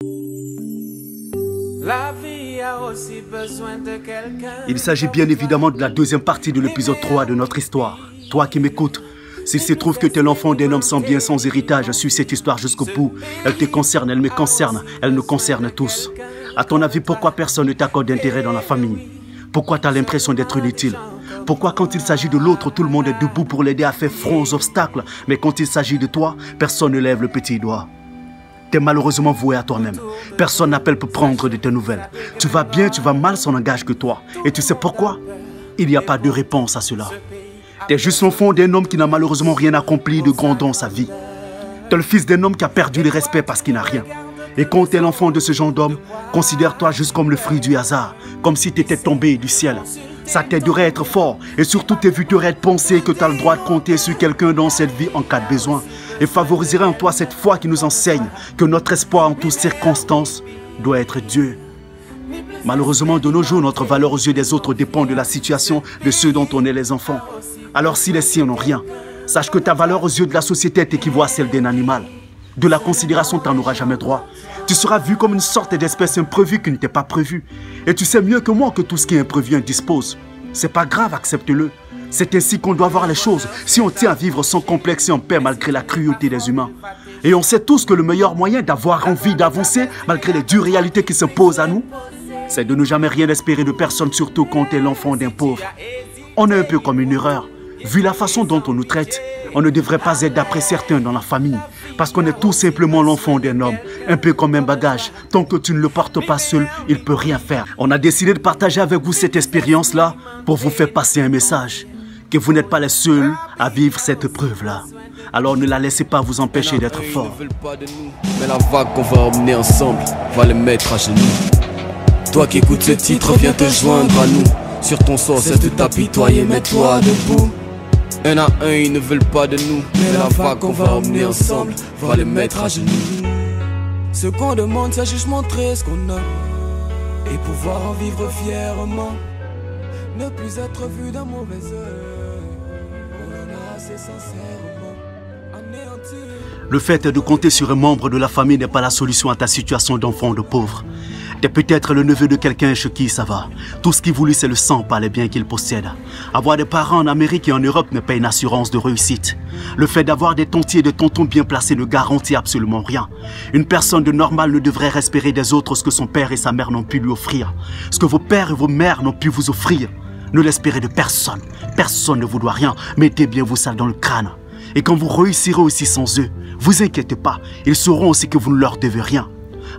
La vie a aussi besoin de quelqu'un. Il s'agit bien évidemment de la deuxième partie de l'épisode 3 de notre histoire. Toi qui m'écoutes, s'il se trouve que tu es l'enfant d'un homme sans bien, sans héritage, suis cette histoire jusqu'au bout. Elle te concerne, elle me concerne, elle nous concerne tous. À ton avis, pourquoi personne ne t'accorde d'intérêt dans la famille? Pourquoi tu as l'impression d'être inutile? Pourquoi quand il s'agit de l'autre, tout le monde est debout pour l'aider à faire front aux obstacles, mais quand il s'agit de toi, personne ne lève le petit doigt? Tu es malheureusement voué à toi-même. Personne n'appelle pour prendre de tes nouvelles. Tu vas bien, tu vas mal, ça n'engage que toi. Et tu sais pourquoi? Il n'y a pas de réponse à cela. Tu es juste l'enfant d'un homme qui n'a malheureusement rien accompli de grand dans sa vie. Tu es le fils d'un homme qui a perdu le respect parce qu'il n'a rien. Et quand tu es l'enfant de ce genre d'homme, considère-toi juste comme le fruit du hasard, comme si tu étais tombé du ciel. Ça t'aiderait à être fort et surtout t'éviterait de penser que tu as le droit de compter sur quelqu'un dans cette vie en cas de besoin et favoriserait en toi cette foi qui nous enseigne que notre espoir en toutes circonstances doit être Dieu. Malheureusement, de nos jours, notre valeur aux yeux des autres dépend de la situation de ceux dont on est les enfants. Alors si les siens n'ont rien, sache que ta valeur aux yeux de la société t'équivaut à celle d'un animal. De la considération, tu n'en auras jamais droit. Tu seras vu comme une sorte d'espèce imprévue qui ne t'est pas prévue. Et tu sais mieux que moi que tout ce qui est imprévu indispose. C'est pas grave, accepte-le. C'est ainsi qu'on doit voir les choses, si on tient à vivre sans complexe et en paix malgré la cruauté des humains. Et on sait tous que le meilleur moyen d'avoir envie d'avancer, malgré les dures réalités qui se posent à nous, c'est de ne jamais rien espérer de personne, surtout quand tu es l'enfant d'un pauvre. On est un peu comme une erreur. Vu la façon dont on nous traite, on ne devrait pas être d'après certains dans la famille. Parce qu'on est tout simplement l'enfant d'un homme, un peu comme un bagage. Tant que tu ne le portes pas seul, il ne peut rien faire. On a décidé de partager avec vous cette expérience-là pour vous faire passer un message. Que vous n'êtes pas les seuls à vivre cette preuve-là. Alors ne la laissez pas vous empêcher d'être fort. Mais la vague qu'on va emmener ensemble va les mettre à genoux. Toi qui écoutes ce titre, viens te joindre à nous. Sur ton sort, c'est de t'apitoyer, mets-toi debout. Un à un, ils ne veulent pas de nous. Mais la vague qu'on va emmener ensemble va les mettre à genoux. Ce qu'on demande, c'est juste montrer ce qu'on a et pouvoir en vivre fièrement. Ne plus être vu d'un mauvais œil. On en a assez sincèrement anéanti. Le fait de compter sur un membre de la famille n'est pas la solution à ta situation d'enfant de pauvre. Tu es peut-être le neveu de quelqu'un chez qui ça va. Tout ce qu'il voulait, c'est le sang, pas les biens qu'il possède. Avoir des parents en Amérique et en Europe n'est pas une assurance de réussite. Le fait d'avoir des tontiers et des tontons bien placés ne garantit absolument rien. Une personne de normale ne devrait espérer des autres ce que son père et sa mère n'ont pu lui offrir. Ce que vos pères et vos mères n'ont pu vous offrir. Ne l'espérez de personne. Personne ne vous doit rien. Mettez bien vos salles dans le crâne. Et quand vous réussirez aussi sans eux, vous inquiétez pas. Ils sauront aussi que vous ne leur devez rien.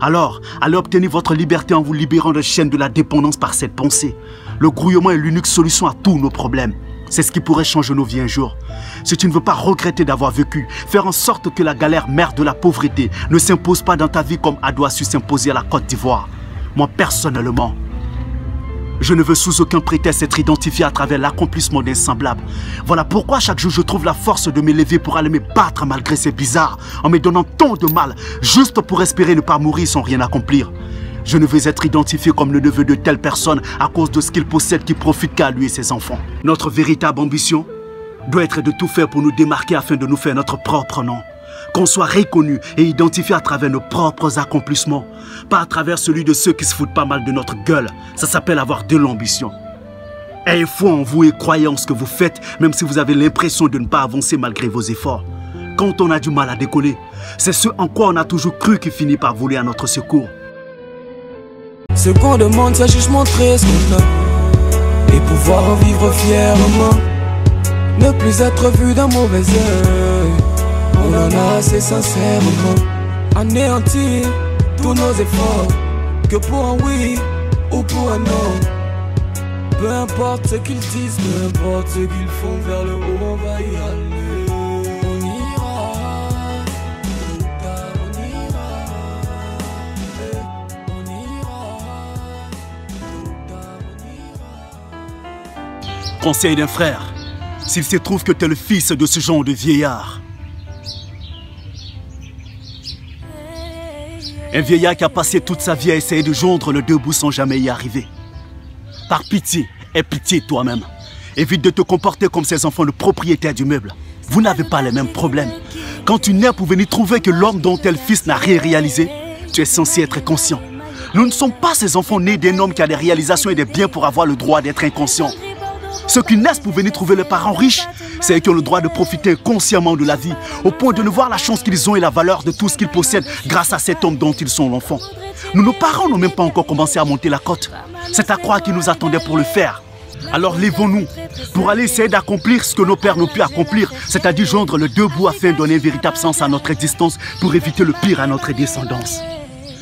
Alors, allez obtenir votre liberté en vous libérant des chaînes de la dépendance par cette pensée. Le grouillement est l'unique solution à tous nos problèmes. C'est ce qui pourrait changer nos vies un jour. Si tu ne veux pas regretter d'avoir vécu, faire en sorte que la galère mère de la pauvreté ne s'impose pas dans ta vie comme elle doit su s'imposer à la Côte d'Ivoire. Moi, personnellement, je ne veux sous aucun prétexte être identifié à travers l'accomplissement d'un semblable. Voilà pourquoi chaque jour je trouve la force de m'élever pour aller me battre malgré ces bizarres, en me donnant tant de mal, juste pour espérer ne pas mourir sans rien accomplir. Je ne veux être identifié comme le neveu de telle personne à cause de ce qu'il possède qui profite qu'à lui et ses enfants. Notre véritable ambition doit être de tout faire pour nous démarquer afin de nous faire notre propre nom. Qu'on soit reconnu et identifié à travers nos propres accomplissements, pas à travers celui de ceux qui se foutent pas mal de notre gueule. Ça s'appelle avoir de l'ambition. Ayez foi en vous et croyez en ce que vous faites, même si vous avez l'impression de ne pas avancer malgré vos efforts. Quand on a du mal à décoller, c'est ce en quoi on a toujours cru qui finit par voler à notre secours. Ce qu'on demande, c'est juste montrer ce qu'on a et pouvoir en vivre fièrement. Ne plus être vu d'un mauvais œil. On en a assez sincèrement anéanti tous nos efforts, que pour un oui ou pour un non. Peu importe ce qu'ils disent, peu importe ce qu'ils font, vers le haut on va y aller. On ira, tôt ou tard on ira. On ira, tôt ou tard on ira. Conseil d'un frère, s'il se trouve que tu es le fils de ce genre de vieillard, un vieillard qui a passé toute sa vie à essayer de joindre le deux bouts sans jamais y arriver. Par pitié, aie pitié de toi-même. Évite de te comporter comme ces enfants de propriétaires du meuble. Vous n'avez pas les mêmes problèmes. Quand tu nais pour venir trouver que l'homme dont t'es le fils n'a rien réalisé, Tu es censé être conscient. Nous ne sommes pas ces enfants nés d'un homme qui a des réalisations et des biens pour avoir le droit d'être inconscient. Ceux qui naissent pour venir trouver leurs parents riches, c'est eux qui ont le droit de profiter consciemment de la vie, au point de ne voir la chance qu'ils ont et la valeur de tout ce qu'ils possèdent grâce à cet homme dont ils sont l'enfant. Nous, nos parents n'ont même pas encore commencé à monter la côte. C'est à croire qu'ils nous attendaient pour le faire. Alors lèvons-nous pour aller essayer d'accomplir ce que nos pères n'ont pu accomplir, c'est-à-dire joindre les deux bouts afin de donner un véritable sens à notre existence pour éviter le pire à notre descendance.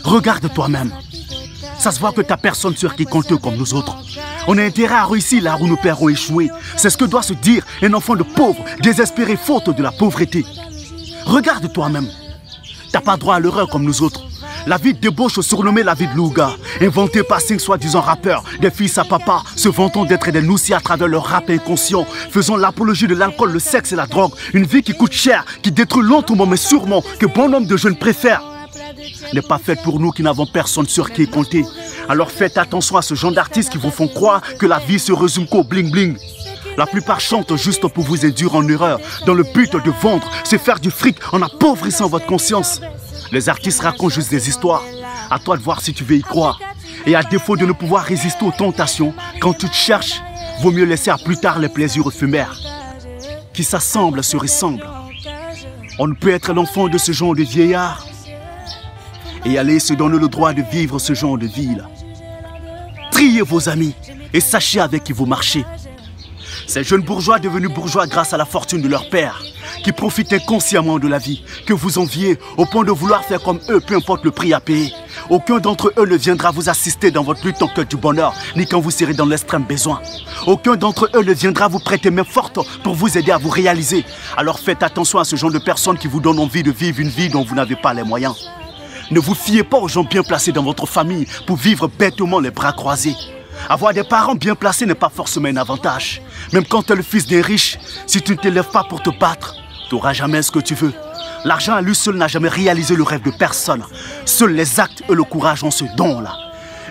Regarde toi-même. Ça se voit que tu n'as personne sur qui compte comme nous autres. On a intérêt à réussir là où nos pères ont échoué. C'est ce que doit se dire un enfant de pauvre, désespéré faute de la pauvreté. Regarde toi-même. Tu n'as pas droit à l'erreur comme nous autres. La vie de débauche surnommée la vie de Louga, inventée par 5 soi-disant rappeurs, des fils à papa, se vantant d'être des noussis à travers leur rap inconscient, faisant l'apologie de l'alcool, le sexe et la drogue. Une vie qui coûte cher, qui détruit lentement mais sûrement, que bon nombre de jeunes préfèrent. N'est pas faite pour nous qui n'avons personne sur qui compter. Alors faites attention à ce genre d'artistes qui vous font croire que la vie se résume qu'au bling bling. La plupart chantent juste pour vous induire en erreur, dans le but de vendre, se faire du fric en appauvrissant votre conscience. Les artistes racontent juste des histoires. À toi de voir si tu veux y croire. Et à défaut de ne pouvoir résister aux tentations, quand tu te cherches, vaut mieux laisser à plus tard les plaisirs éphémères. Qui s'assemblent se ressemblent. On ne peut être l'enfant de ce genre de vieillard et aller se donner le droit de vivre ce genre de vie-là. Triez vos amis et sachez avec qui vous marchez. Ces jeunes bourgeois devenus bourgeois grâce à la fortune de leur père, qui profitent inconsciemment de la vie, que vous enviez au point de vouloir faire comme eux, peu importe le prix à payer. Aucun d'entre eux ne viendra vous assister dans votre lutte en quête du bonheur, ni quand vous serez dans l'extrême besoin. Aucun d'entre eux ne viendra vous prêter main forte pour vous aider à vous réaliser. Alors faites attention à ce genre de personnes qui vous donnent envie de vivre une vie dont vous n'avez pas les moyens. Ne vous fiez pas aux gens bien placés dans votre famille pour vivre bêtement les bras croisés. Avoir des parents bien placés n'est pas forcément un avantage. Même quand tu es le fils d'un riche, si tu ne t'élèves pas pour te battre, tu n'auras jamais ce que tu veux. L'argent à lui seul n'a jamais réalisé le rêve de personne. Seuls les actes et le courage ont ce don-là.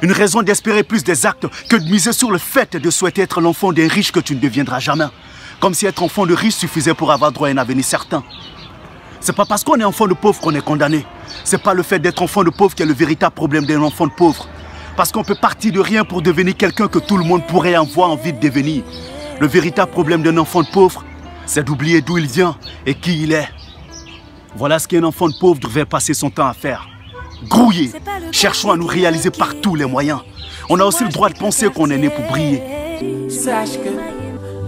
Une raison d'espérer plus des actes que de miser sur le fait de souhaiter être l'enfant d'un riche que tu ne deviendras jamais. Comme si être enfant de riche suffisait pour avoir droit à un avenir certain. C'est pas parce qu'on est enfant de pauvre qu'on est condamné. C'est pas le fait d'être enfant de pauvre qui est le véritable problème d'un enfant de pauvre. Parce qu'on peut partir de rien pour devenir quelqu'un que tout le monde pourrait avoir envie de devenir. Le véritable problème d'un enfant de pauvre, c'est d'oublier d'où il vient et qui il est. Voilà ce qu'un enfant de pauvre devait passer son temps à faire. Grouiller. Cherchons à nous réaliser par tous les moyens. On a aussi le droit de penser qu'on est né pour briller. Sache que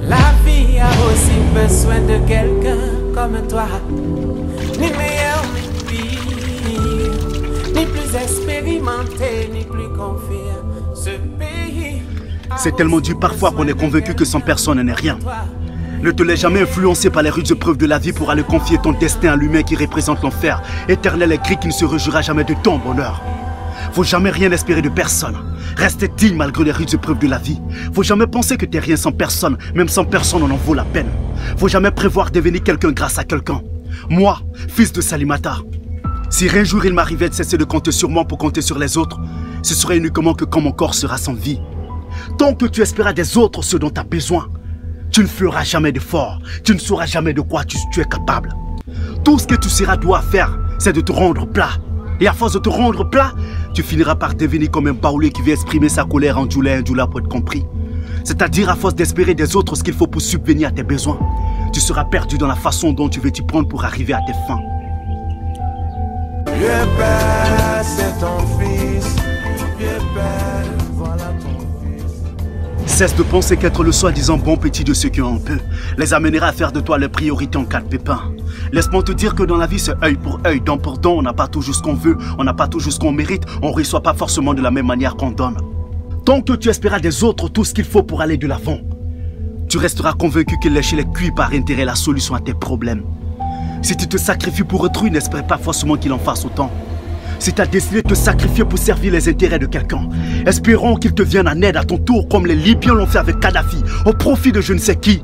la vie a aussi besoin de quelqu'un comme toi. Ni meilleur, ni pire, ni plus expérimenté, ni plus confiant. Ce pays. C'est tellement dur parfois qu'on est convaincu que sans personne n'est rien. Ne te laisse jamais influencer par les rudes épreuves de la vie pour aller confier ton destin à l'humain qui représente l'enfer, éternel et gris qui ne se réjouira jamais de ton bonheur. Faut jamais rien espérer de personne. Reste digne malgré les rudes épreuves de la vie. Faut jamais penser que t'es rien sans personne, même sans personne on en vaut la peine. Faut jamais prévoir devenir quelqu'un grâce à quelqu'un. Moi, fils de Salimata, si un jour il m'arrivait de cesser de compter sur moi pour compter sur les autres, ce serait uniquement que quand mon corps sera sans vie. Tant que tu espéras des autres ce dont tu as besoin, tu ne feras jamais d'efforts, tu ne sauras jamais de quoi tu es capable. Tout ce que tu seras doit faire, c'est de te rendre plat. Et à force de te rendre plat, tu finiras par devenir comme un baoulé qui veut exprimer sa colère en djoula pour être compris. C'est-à-dire à force d'espérer des autres ce qu'il faut pour subvenir à tes besoins. Tu seras perdu dans la façon dont tu veux t'y prendre pour arriver à tes fins. Vieux père, c'est ton fils. Vieux père, voilà ton fils. Cesse de penser qu'être le soi-disant bon petit de ceux qui ont un peu les amènera à faire de toi les priorités en cas de pépin. Laisse-moi te dire que dans la vie, c'est œil pour œil, dent pour dent. On n'a pas toujours ce qu'on veut, on n'a pas toujours ce qu'on mérite, on ne reçoit pas forcément de la même manière qu'on donne. Tant que tu espéras des autres tout ce qu'il faut pour aller de l'avant, tu resteras convaincu que lécher les cuits par intérêt est la solution à tes problèmes. Si tu te sacrifies pour autrui, n'espère pas forcément qu'il en fasse autant. Si tu as décidé de te sacrifier pour servir les intérêts de quelqu'un, espérons qu'il te vienne en aide à ton tour comme les Libyens l'ont fait avec Kadhafi, au profit de je ne sais qui.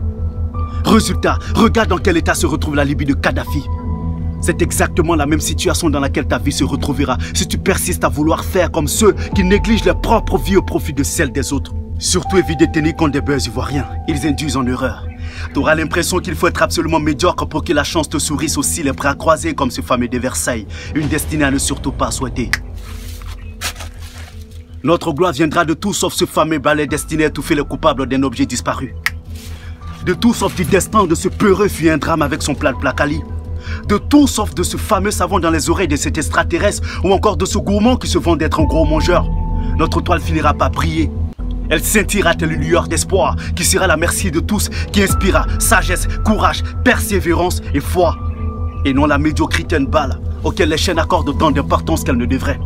Résultat, regarde dans quel état se retrouve la Libye de Kadhafi. C'est exactement la même situation dans laquelle ta vie se retrouvera si tu persistes à vouloir faire comme ceux qui négligent leur propre vie au profit de celle des autres. Surtout évite de tenir compte des beurs ivoiriens, ils induisent en erreur. Tu auras l'impression qu'il faut être absolument médiocre pour que la chance te sourisse aussi les bras croisés comme ce fameux de Versailles, une destinée à ne surtout pas souhaiter. Notre gloire viendra de tout sauf ce fameux balai destiné à étouffer le coupable d'un objet disparu. De tout sauf du destin de ce peureux fut un drame avec son plat de placali. De tout sauf de ce fameux savon dans les oreilles de cet extraterrestre ou encore de ce gourmand qui se vend d'être un gros mangeur. Notre toile finira par briller. Elle scintillera telle une lueur d'espoir qui sera la merci de tous, qui inspirera sagesse, courage, persévérance et foi. Et non la médiocrité une balle auquel les chaînes accordent autant d'importance qu'elles ne devraient.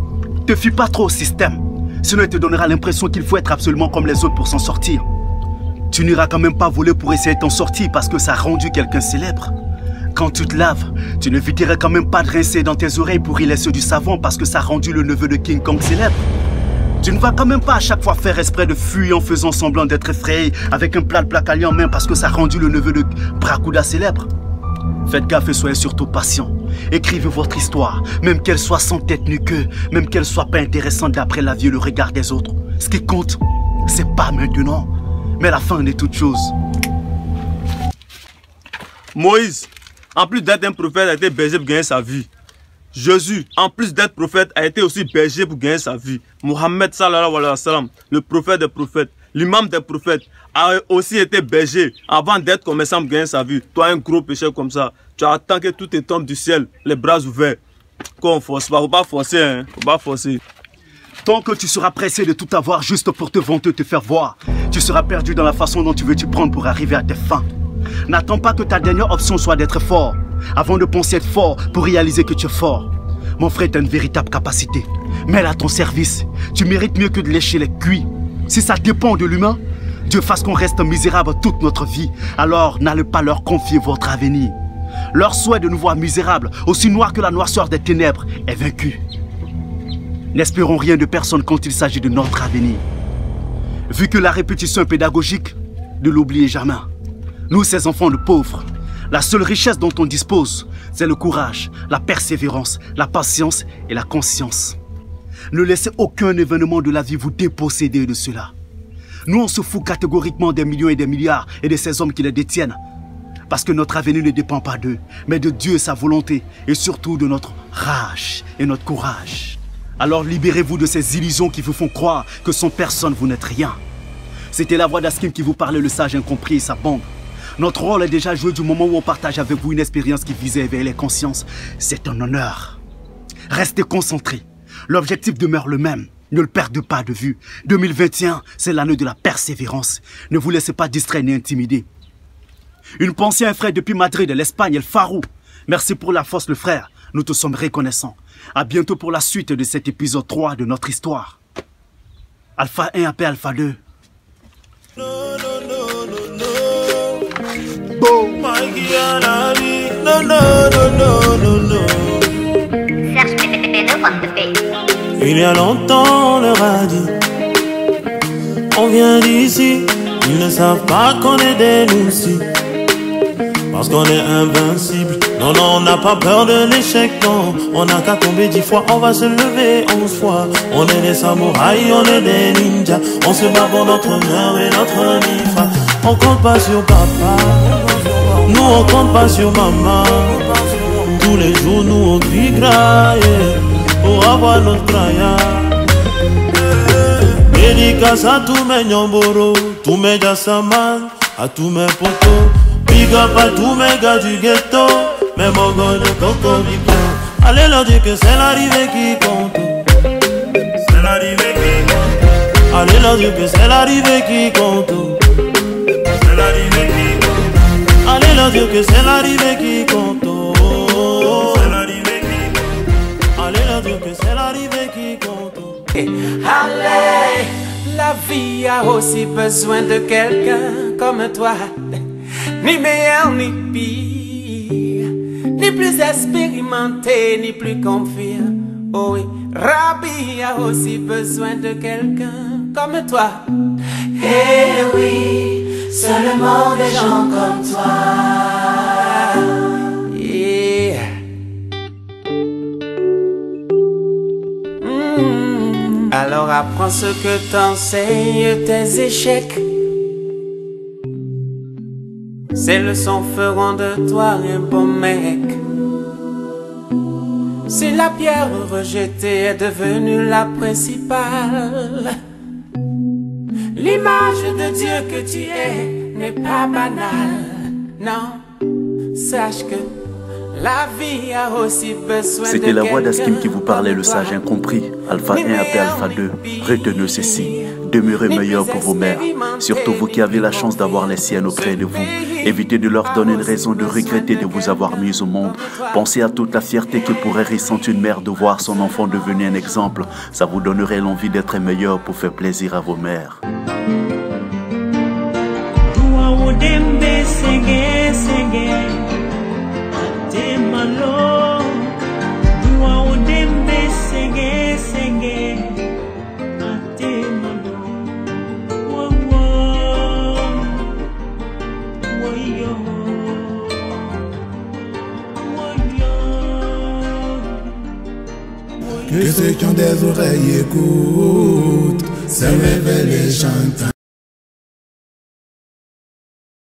Te fie pas trop au système, sinon il te donnera l'impression qu'il faut être absolument comme les autres pour s'en sortir. Tu n'iras quand même pas voler pour essayer de t'en sortir parce que ça a rendu quelqu'un célèbre. Quand tu te laves, tu n'éviterais quand même pas de rincer dans tes oreilles pour y laisser du savon parce que ça a rendu le neveu de King Kong célèbre. Tu ne vas quand même pas à chaque fois faire exprès de fuir en faisant semblant d'être effrayé avec un plat de placali en main parce que ça a rendu le neveu de Bracuda célèbre. Faites gaffe et soyez surtout patient. Écrivez votre histoire, même qu'elle soit sans tête ni queue, même qu'elle soit pas intéressante d'après la vie et le regard des autres. Ce qui compte, c'est pas maintenant, mais la fin de toute chose. Moïse, en plus d'être un prophète, a été berger pour gagner sa vie. Jésus, en plus d'être prophète, a été aussi berger pour gagner sa vie. Mohammed sallallahu alayhi wa sallam, le prophète des prophètes, l'imam des prophètes, a aussi été berger avant d'être commerçant pour gagner sa vie. Toi, un gros pécheur comme ça, tu attends que tout te tombe du ciel, les bras ouverts. Qu'on force pas, faut pas forcer, hein, faut pas forcer. Tant que tu seras pressé de tout avoir juste pour te vanter, te faire voir, tu seras perdu dans la façon dont tu veux t'y prendre pour arriver à tes fins. N'attends pas que ta dernière option soit d'être fort, avant de penser être fort pour réaliser que tu es fort. Mon frère, tu as une véritable capacité. Mets-la à ton service. Tu mérites mieux que de lécher les cuits. Si ça dépend de l'humain, Dieu fasse qu'on reste misérable toute notre vie. Alors n'allez pas leur confier votre avenir. Leur souhait de nous voir misérables, aussi noirs que la noirceur des ténèbres, est vaincu. N'espérons rien de personne quand il s'agit de notre avenir. Vu que la répétition est pédagogique, ne l'oubliez jamais. Nous, ces enfants de pauvres, la seule richesse dont on dispose, c'est le courage, la persévérance, la patience et la conscience. Ne laissez aucun événement de la vie vous déposséder de cela. Nous, on se fout catégoriquement des millions et des milliards et de ces hommes qui les détiennent. Parce que notre avenir ne dépend pas d'eux, mais de Dieu et sa volonté, et surtout de notre rage et notre courage. Alors libérez-vous de ces illusions qui vous font croire que sans personne vous n'êtes rien. C'était la voix d'Askim qui vous parlait, le sage incompris et sa bande. Notre rôle est déjà joué du moment où on partage avec vous une expérience qui vise à éveiller les consciences. C'est un honneur. Restez concentrés. L'objectif demeure le même. Ne le perdez pas de vue. 2021, c'est l'année de la persévérance. Ne vous laissez pas distraire ni intimider. Une pensée à un frère depuis Madrid, l'Espagne, El Farou. Merci pour la force, le frère. Nous te sommes reconnaissants. À bientôt pour la suite de cet épisode 3 de notre histoire. Alpha 1 appelle Alpha 2. Il y a longtemps, on leur a dit, on vient d'ici. Ils ne savent pas qu'on est des Lucy, parce qu'on est invincible. Non, non, on n'a pas peur de l'échec, non. On n'a qu'à tomber 10 fois, on va se lever 11 fois. On est des samouraïs, on est des ninjas. On se bat pour notre honneur et notre nifa. On compte pas sur papa, nous on compte pas sur maman. Tous les jours nous on crie graille pour avoir notre craya. Dédicace à tous mes nyamboro, tous mes jassaman, à tous mes potos. Big up à tous mes gars du ghetto, mes mogos de Coco Bico. Allez leur dire que c'est l'arrivée qui compte. C'est l'arrivée qui compte. Allez leur dire que c'est l'arrivée qui compte. C'est l'arrivée qui compte. Allez leur dire que c'est l'arrivée qui compte. C'est l'arrivée qui compte. Allez leur dire que c'est l'arrivée qui compte. Allez, la vie a aussi besoin de quelqu'un comme toi. Ni meilleur ni pire, ni plus expérimenté ni plus confiant. Oh oui, Rabbi a aussi besoin de quelqu'un comme toi. Eh oui, seulement des gens comme toi. Yeah. Alors apprends ce que t'enseignent tes échecs. Ces leçons feront de toi un bon mec. Si la pierre rejetée est devenue la principale, l'image de Dieu que tu es n'est pas banale. Non, sache que la vie a aussi besoin de C'était la voix d'Askim quelqu'un qui vous parlait, le comme sage toi. incompris. Alpha 1 appelle Alpha 2. Retenez ceci. Demeurez meilleur pour vos mères. Surtout vous qui avez la chance d'avoir les siennes auprès de vous. Évitez de leur donner une raison de regretter de vous avoir mis au monde. Pensez à toute la fierté que pourrait ressentir une mère de voir son enfant devenir un exemple. Ça vous donnerait l'envie d'être meilleur pour faire plaisir à vos mères. Que ceux qui ont des oreilles écoutent, se révèlent et chantent.